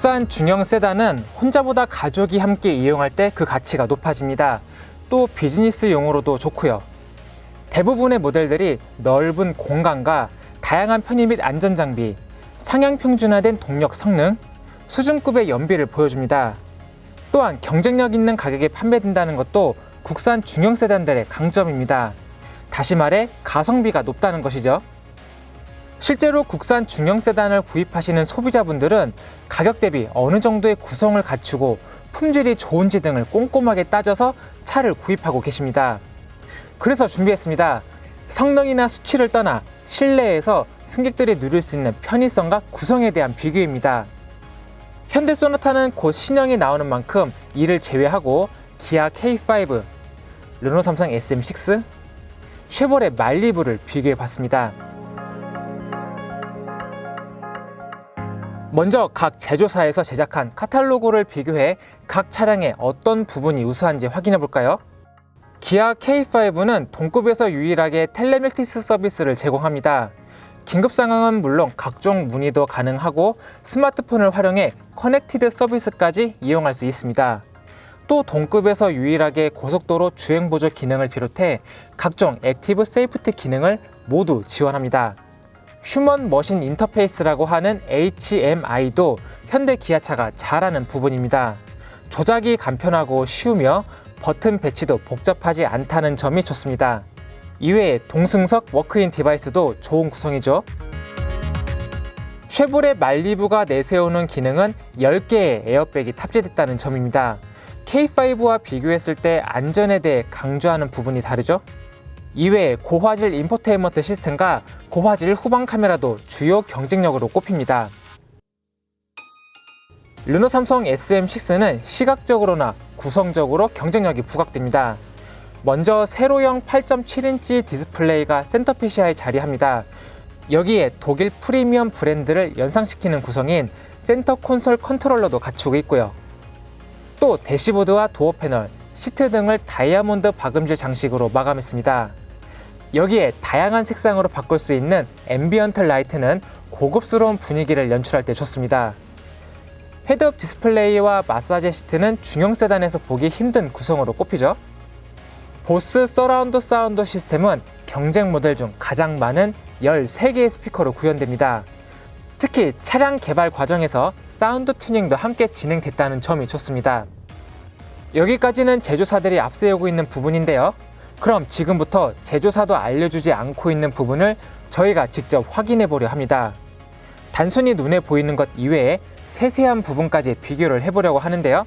국산 중형 세단은 혼자보다 가족이 함께 이용할 때 그 가치가 높아집니다. 또 비즈니스용으로도 좋고요. 대부분의 모델들이 넓은 공간과 다양한 편의 및 안전장비, 상향 평준화된 동력 성능, 수준급의 연비를 보여줍니다. 또한 경쟁력 있는 가격에 판매된다는 것도 국산 중형 세단들의 강점입니다. 다시 말해 가성비가 높다는 것이죠. 실제로 국산 중형 세단을 구입하시는 소비자분들은 가격 대비 어느 정도의 구성을 갖추고 품질이 좋은지 등을 꼼꼼하게 따져서 차를 구입하고 계십니다. 그래서 준비했습니다. 성능이나 수치를 떠나 실내에서 승객들이 누릴 수 있는 편의성과 구성에 대한 비교입니다. 현대 소나타는 곧 신형이 나오는 만큼 이를 제외하고 기아 K5, 르노 삼성 SM6, 쉐보레 말리부를 비교해봤습니다. 먼저 각 제조사에서 제작한 카탈로그를 비교해 각 차량의 어떤 부분이 우수한지 확인해 볼까요? 기아 K5는 동급에서 유일하게 텔레매티스 서비스를 제공합니다. 긴급 상황은 물론 각종 문의도 가능하고 스마트폰을 활용해 커넥티드 서비스까지 이용할 수 있습니다. 또 동급에서 유일하게 고속도로 주행 보조 기능을 비롯해 각종 액티브 세이프티 기능을 모두 지원합니다. 휴먼 머신 인터페이스라고 하는 HMI도 현대 기아차가 잘하는 부분입니다. 조작이 간편하고 쉬우며 버튼 배치도 복잡하지 않다는 점이 좋습니다. 이외에 동승석 워크인 디바이스도 좋은 구성이죠. 쉐보레 말리부가 내세우는 기능은 10개의 에어백이 탑재됐다는 점입니다. K5와 비교했을 때 안전에 대해 강조하는 부분이 다르죠. 이외에 고화질 인포테인먼트 시스템과 고화질 후방 카메라도 주요 경쟁력으로 꼽힙니다. 르노 삼성 SM6는 시각적으로나 구성적으로 경쟁력이 부각됩니다. 먼저 세로형 8.7인치 디스플레이가 센터페시아에 자리합니다. 여기에 독일 프리미엄 브랜드를 연상시키는 구성인 센터 콘솔 컨트롤러도 갖추고 있고요. 또 대시보드와 도어 패널, 시트 등을 다이아몬드 박음질 장식으로 마감했습니다. 여기에 다양한 색상으로 바꿀 수 있는 앰비언트 라이트는 고급스러운 분위기를 연출할 때 좋습니다. 헤드업 디스플레이와 마사지 시트는 중형 세단에서 보기 힘든 구성으로 꼽히죠. 보스 서라운드 사운드 시스템은 경쟁 모델 중 가장 많은 13개의 스피커로 구현됩니다. 특히 차량 개발 과정에서 사운드 튜닝도 함께 진행됐다는 점이 좋습니다. 여기까지는 제조사들이 앞세우고 있는 부분인데요. 그럼 지금부터 제조사도 알려주지 않고 있는 부분을 저희가 직접 확인해 보려 합니다. 단순히 눈에 보이는 것 이외에 세세한 부분까지 비교를 해보려고 하는데요.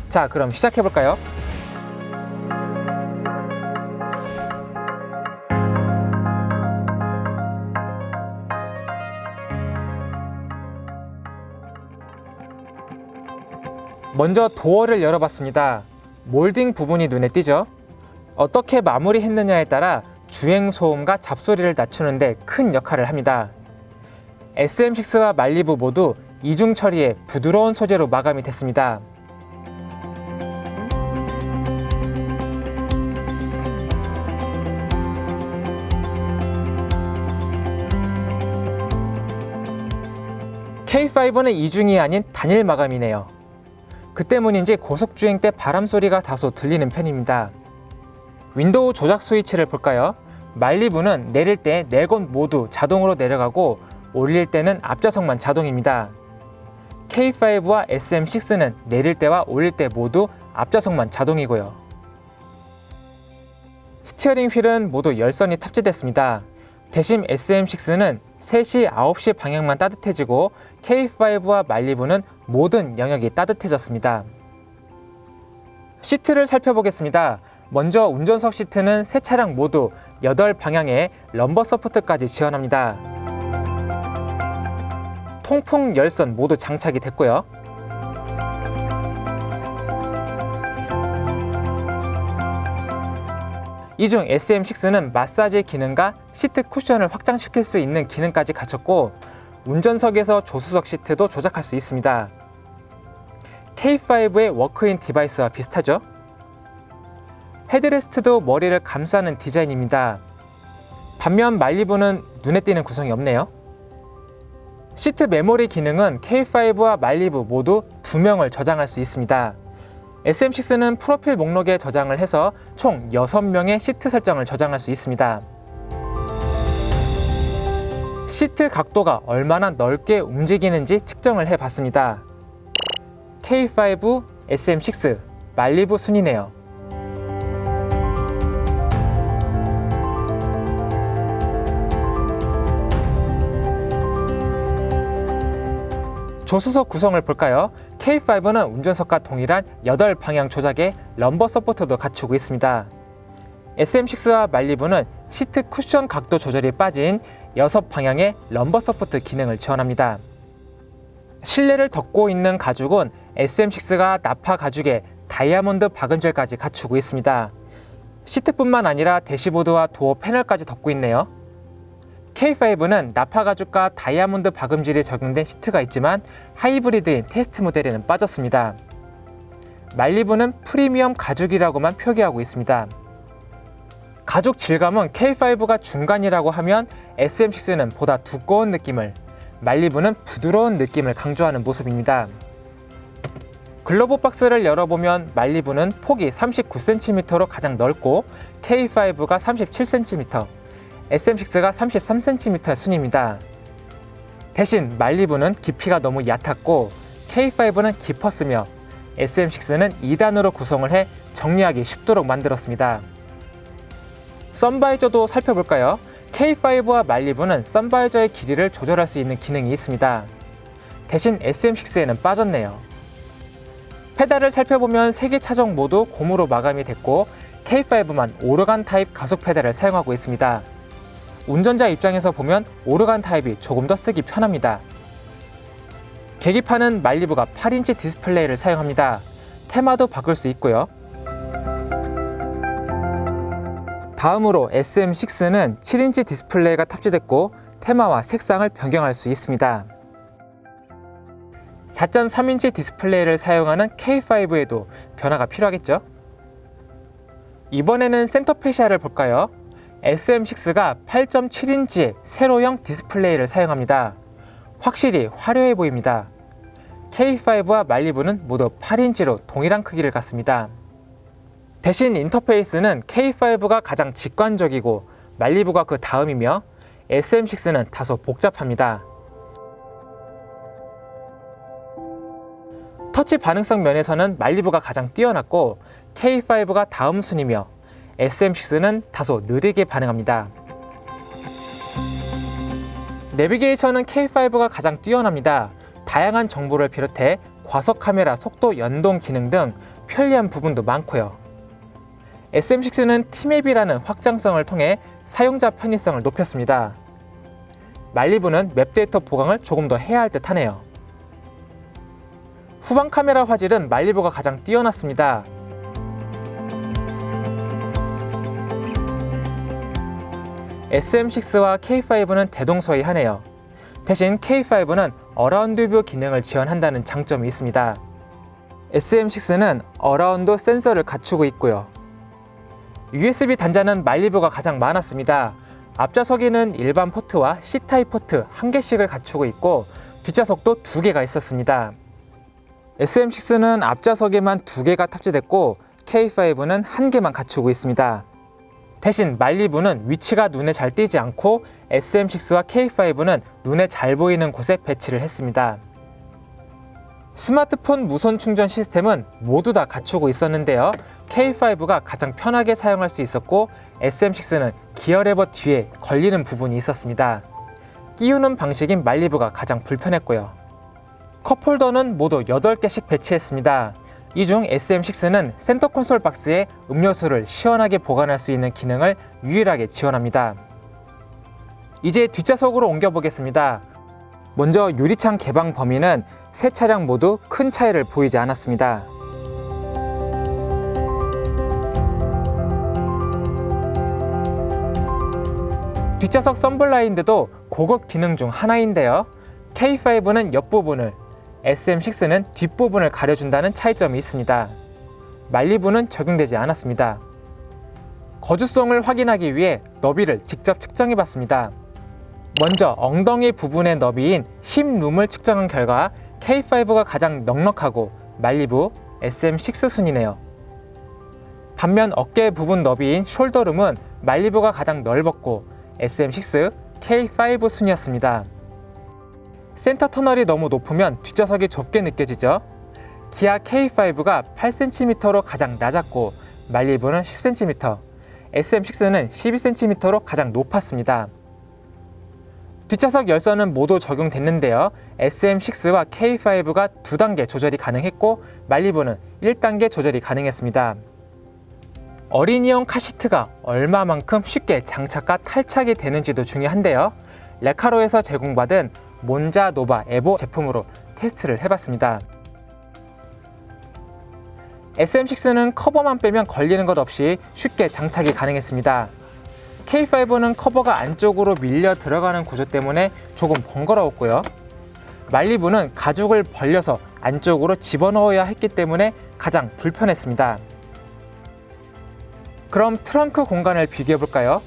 자, 그럼 시작해 볼까요? 먼저 도어를 열어봤습니다. 몰딩 부분이 눈에 띄죠? 어떻게 마무리했느냐에 따라 주행 소음과 잡소리를 낮추는데 큰 역할을 합니다. SM6와 말리부 모두 이중 처리에 부드러운 소재로 마감이 됐습니다. K5는 이중이 아닌 단일 마감이네요. 그 때문인지 고속주행 때 바람 소리가 다소 들리는 편입니다. 윈도우 조작 스위치를 볼까요? 말리부는 내릴 때 4곳 모두 자동으로 내려가고 올릴 때는 앞좌석만 자동입니다. K5와 SM6는 내릴 때와 올릴 때 모두 앞좌석만 자동이고요. 스티어링 휠은 모두 열선이 탑재됐습니다. 대신 SM6는 3시, 9시 방향만 따뜻해지고 K5와 말리부는 모든 영역이 따뜻해졌습니다. 시트를 살펴보겠습니다. 먼저 운전석 시트는 세 차량 모두 8방향에 럼버 서포트까지 지원합니다. 통풍 열선 모두 장착이 됐고요. 이 중 SM6는 마사지 기능과 시트 쿠션을 확장시킬 수 있는 기능까지 갖췄고 운전석에서 조수석 시트도 조작할 수 있습니다. K5의 워크인 디바이스와 비슷하죠? 헤드레스트도 머리를 감싸는 디자인입니다. 반면 말리부는 눈에 띄는 구성이 없네요. 시트 메모리 기능은 K5와 말리부 모두 2명을 저장할 수 있습니다. SM6는 프로필 목록에 저장을 해서 총 6명의 시트 설정을 저장할 수 있습니다. 시트 각도가 얼마나 넓게 움직이는지 측정을 해봤습니다. K5, SM6, 말리부 순이네요. 조수석 구성을 볼까요? K5는 운전석과 동일한 8방향 조작의 럼버 서포트도 갖추고 있습니다. SM6와 말리부는 시트 쿠션 각도 조절이 빠진 6방향의 럼버 서포트 기능을 지원합니다. 실내를 덮고 있는 가죽은 SM6가 나파 가죽에 다이아몬드 박음질까지 갖추고 있습니다. 시트뿐만 아니라 대시보드와 도어 패널까지 덮고 있네요. K5는 나파 가죽과 다이아몬드 박음질이 적용된 시트가 있지만 하이브리드인 테스트 모델에는 빠졌습니다. 말리부는 프리미엄 가죽이라고만 표기하고 있습니다. 가죽 질감은 K5가 중간이라고 하면 SM6는 보다 두꺼운 느낌을, 말리부는 부드러운 느낌을 강조하는 모습입니다. 글러브 박스를 열어보면 말리부는 폭이 39cm로 가장 넓고 K5가 37cm, SM6가 33cm의 순입니다. 대신 말리부는 깊이가 너무 얕았고 K5는 깊었으며 SM6는 2단으로 구성을 해 정리하기 쉽도록 만들었습니다. 선바이저도 살펴볼까요? K5와 말리부는 선바이저의 길이를 조절할 수 있는 기능이 있습니다. 대신 SM6에는 빠졌네요. 페달을 살펴보면 3개 차종 모두 고무로 마감이 됐고 K5만 오르간 타입 가속 페달을 사용하고 있습니다. 운전자 입장에서 보면 오르간 타입이 조금 더 쓰기 편합니다. 계기판은 말리부가 8인치 디스플레이를 사용합니다. 테마도 바꿀 수 있고요. 다음으로 SM6는 7인치 디스플레이가 탑재됐고 테마와 색상을 변경할 수 있습니다. 4.3인치 디스플레이를 사용하는 K5에도 변화가 필요하겠죠? 이번에는 센터 페시아를 볼까요? SM6가 8.7인치의 세로형 디스플레이를 사용합니다. 확실히 화려해 보입니다. K5와 말리부는 모두 8인치로 동일한 크기를 갖습니다. 대신 인터페이스는 K5가 가장 직관적이고 말리부가 그 다음이며 SM6는 다소 복잡합니다. 터치 반응성 면에서는 말리부가 가장 뛰어났고 K5가 다음 순이며 SM6는 다소 느리게 반응합니다. 내비게이션은 K5가 가장 뛰어납니다. 다양한 정보를 비롯해 과속 카메라 속도 연동 기능 등 편리한 부분도 많고요. SM6는 T맵이라는 확장성을 통해 사용자 편의성을 높였습니다. 말리부는 맵 데이터 보강을 조금 더 해야 할 듯 하네요. 후방 카메라 화질은 말리부가 가장 뛰어났습니다. SM6와 K5는 대동소이하네요. 대신 K5는 어라운드 뷰 기능을 지원한다는 장점이 있습니다. SM6는 어라운드 센서를 갖추고 있고요. USB 단자는 말리부가 가장 많았습니다. 앞좌석에는 일반 포트와 C타입 포트 1개씩을 갖추고 있고 뒷좌석도 2개가 있었습니다. SM6는 앞좌석에만 2개가 탑재됐고 K5는 1개만 갖추고 있습니다. 대신 말리부는 위치가 눈에 잘 띄지 않고 SM6와 K5는 눈에 잘 보이는 곳에 배치를 했습니다. 스마트폰 무선 충전 시스템은 모두 다 갖추고 있었는데요. K5가 가장 편하게 사용할 수 있었고 SM6는 기어 레버 뒤에 걸리는 부분이 있었습니다. 끼우는 방식인 말리부가 가장 불편했고요. 컵홀더는 모두 8개씩 배치했습니다. 이 중 SM6는 센터 콘솔 박스에 음료수를 시원하게 보관할 수 있는 기능을 유일하게 지원합니다. 이제 뒷좌석으로 옮겨보겠습니다. 먼저 유리창 개방 범위는 세 차량 모두 큰 차이를 보이지 않았습니다. 뒷좌석 썬블라인드도 고급 기능 중 하나인데요. K5는 옆부분을, SM6는 뒷부분을 가려준다는 차이점이 있습니다. 말리부는 적용되지 않았습니다. 거주성을 확인하기 위해 너비를 직접 측정해봤습니다. 먼저 엉덩이 부분의 너비인 힙룸을 측정한 결과 K5가 가장 넉넉하고 말리부 SM6 순이네요. 반면 어깨 부분 너비인 숄더룸은 말리부가 가장 넓었고 SM6, K5 순이었습니다. 센터 터널이 너무 높으면 뒷좌석이 좁게 느껴지죠. 기아 K5가 8cm로 가장 낮았고 말리부는 10cm, SM6는 12cm로 가장 높았습니다. 뒷좌석 열선은 모두 적용됐는데요. SM6와 K5가 2단계 조절이 가능했고 말리부는 1단계 조절이 가능했습니다. 어린이용 카시트가 얼마만큼 쉽게 장착과 탈착이 되는지도 중요한데요. 레카로에서 제공받은 몬자 노바 에보 제품으로 테스트를 해봤습니다. SM6는 커버만 빼면 걸리는 것 없이 쉽게 장착이 가능했습니다. K5는 커버가 안쪽으로 밀려 들어가는 구조 때문에 조금 번거로웠고요. 말리부는 가죽을 벌려서 안쪽으로 집어넣어야 했기 때문에 가장 불편했습니다. 그럼 트렁크 공간을 비교해 볼까요?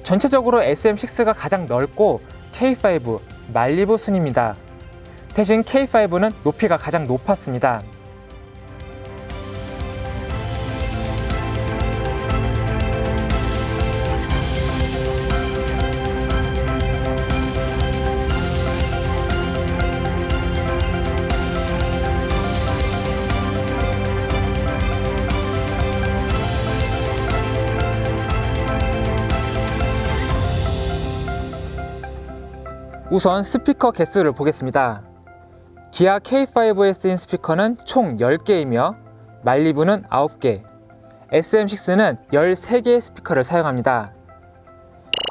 전체적으로 SM6가 가장 넓고 K5, 말리부 순입니다. 대신 K5는 높이가 가장 높았습니다. 우선 스피커 개수를 보겠습니다. 기아 K5에 쓰인 스피커는 총 10개이며 말리부는 9개, SM6는 13개의 스피커를 사용합니다.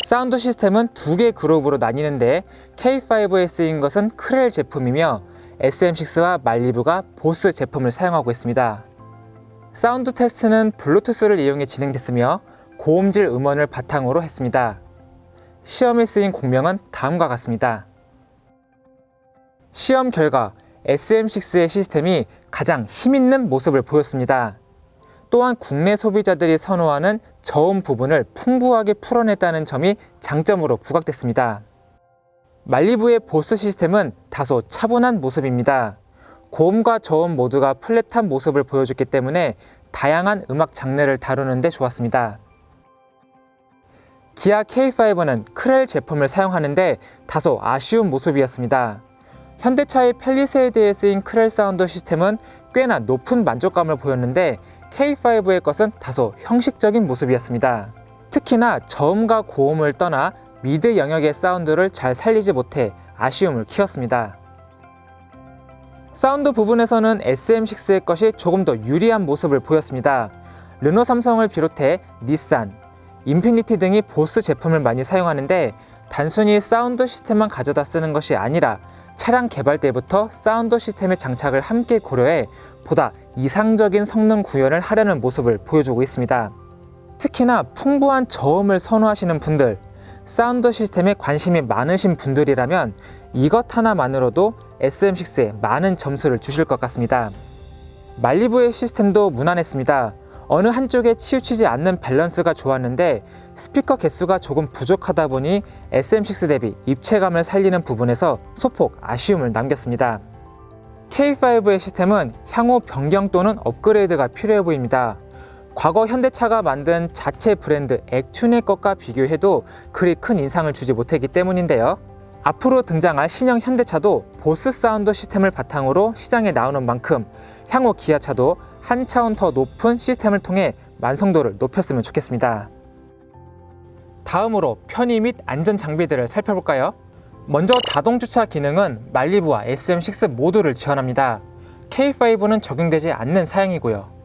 사운드 시스템은 2개 그룹으로 나뉘는데 K5에 쓰인 것은 크렐 제품이며 SM6와 말리부가 보스 제품을 사용하고 있습니다. 사운드 테스트는 블루투스를 이용해 진행됐으며 고음질 음원을 바탕으로 했습니다. 시험에 쓰인 공명은 다음과 같습니다. 시험 결과 SM6의 시스템이 가장 힘있는 모습을 보였습니다. 또한 국내 소비자들이 선호하는 저음 부분을 풍부하게 풀어냈다는 점이 장점으로 부각됐습니다. 말리부의 보스 시스템은 다소 차분한 모습입니다. 고음과 저음 모두가 플랫한 모습을 보여줬기 때문에 다양한 음악 장르를 다루는 데 좋았습니다. 기아 K5는 크렐 제품을 사용하는데 다소 아쉬운 모습이었습니다. 현대차의 팰리세이드에 쓰인 크렐 사운드 시스템은 꽤나 높은 만족감을 보였는데 K5의 것은 다소 형식적인 모습이었습니다. 특히나 저음과 고음을 떠나 미드 영역의 사운드를 잘 살리지 못해 아쉬움을 키웠습니다. 사운드 부분에서는 SM6의 것이 조금 더 유리한 모습을 보였습니다. 르노 삼성을 비롯해 닛산, 인피니티 등이 보스 제품을 많이 사용하는데 단순히 사운드 시스템만 가져다 쓰는 것이 아니라 차량 개발 때부터 사운드 시스템의 장착을 함께 고려해 보다 이상적인 성능 구현을 하려는 모습을 보여주고 있습니다. 특히나 풍부한 저음을 선호하시는 분들, 사운드 시스템에 관심이 많으신 분들이라면 이것 하나만으로도 SM6에 많은 점수를 주실 것 같습니다. 말리부의 시스템도 무난했습니다. 어느 한쪽에 치우치지 않는 밸런스가 좋았는데 스피커 개수가 조금 부족하다 보니 SM6 대비 입체감을 살리는 부분에서 소폭 아쉬움을 남겼습니다. K5의 시스템은 향후 변경 또는 업그레이드가 필요해 보입니다. 과거 현대차가 만든 자체 브랜드 액튠의 것과 비교해도 그리 큰 인상을 주지 못했기 때문인데요. 앞으로 등장할 신형 현대차도 보스 사운드 시스템을 바탕으로 시장에 나오는 만큼 향후 기아차도 한 차원 더 높은 시스템을 통해 완성도를 높였으면 좋겠습니다. 다음으로 편의 및 안전 장비들을 살펴볼까요? 먼저 자동 주차 기능은 말리부와 SM6 모두를 지원합니다. K5는 적용되지 않는 사양이고요.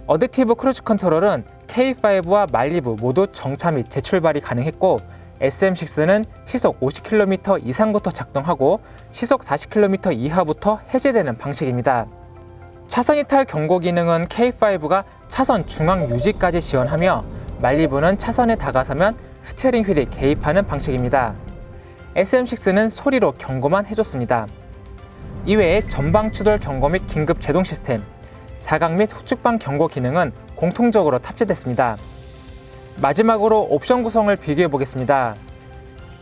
어댑티브 크루즈 컨트롤은 K5와 말리부 모두 정차 및 재출발이 가능했고 SM6는 시속 50km 이상부터 작동하고 시속 40km 이하부터 해제되는 방식입니다. 차선 이탈 경고 기능은 K5가 차선 중앙 유지까지 지원하며 말리부는 차선에 다가서면 스티어링 휠이 개입하는 방식입니다. SM6는 소리로 경고만 해줬습니다. 이외에 전방 추돌 경고 및 긴급 제동 시스템, 사각 및 후측방 경고 기능은 공통적으로 탑재됐습니다. 마지막으로 옵션 구성을 비교해 보겠습니다.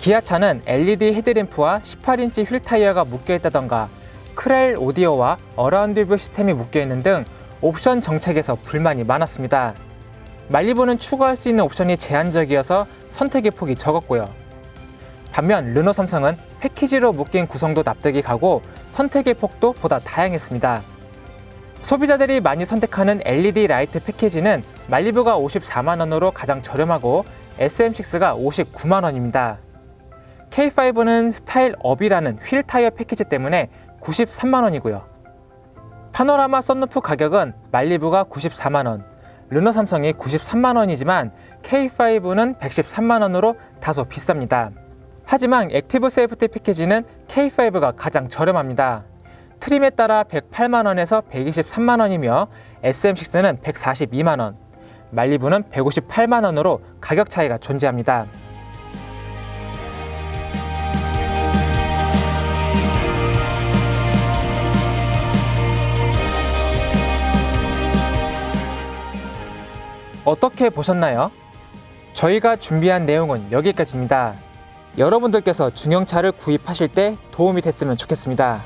기아차는 LED 헤드램프와 18인치 휠 타이어가 묶여있다던가 크렐 오디오와 어라운드 뷰 시스템이 묶여있는 등 옵션 정책에서 불만이 많았습니다. 말리부는 추가할 수 있는 옵션이 제한적이어서 선택의 폭이 적었고요. 반면 르노 삼성은 패키지로 묶인 구성도 납득이 가고 선택의 폭도 보다 다양했습니다. 소비자들이 많이 선택하는 LED 라이트 패키지는 말리부가 54만원으로 가장 저렴하고 SM6가 59만원입니다. K5는 스타일 업이라는 휠 타이어 패키지 때문에 93만원이고요. 파노라마 썬루프 가격은 말리부가 94만원, 르노 삼성이 93만원이지만 K5는 113만원으로 다소 비쌉니다. 하지만 액티브 세이프티 패키지는 K5가 가장 저렴합니다. 트림에 따라 108만원에서 123만원이며 SM6는 142만원, 말리부는 158만원으로 가격 차이가 존재합니다. 어떻게 보셨나요? 저희가 준비한 내용은 여기까지입니다. 여러분들께서 중형차를 구입하실 때 도움이 됐으면 좋겠습니다.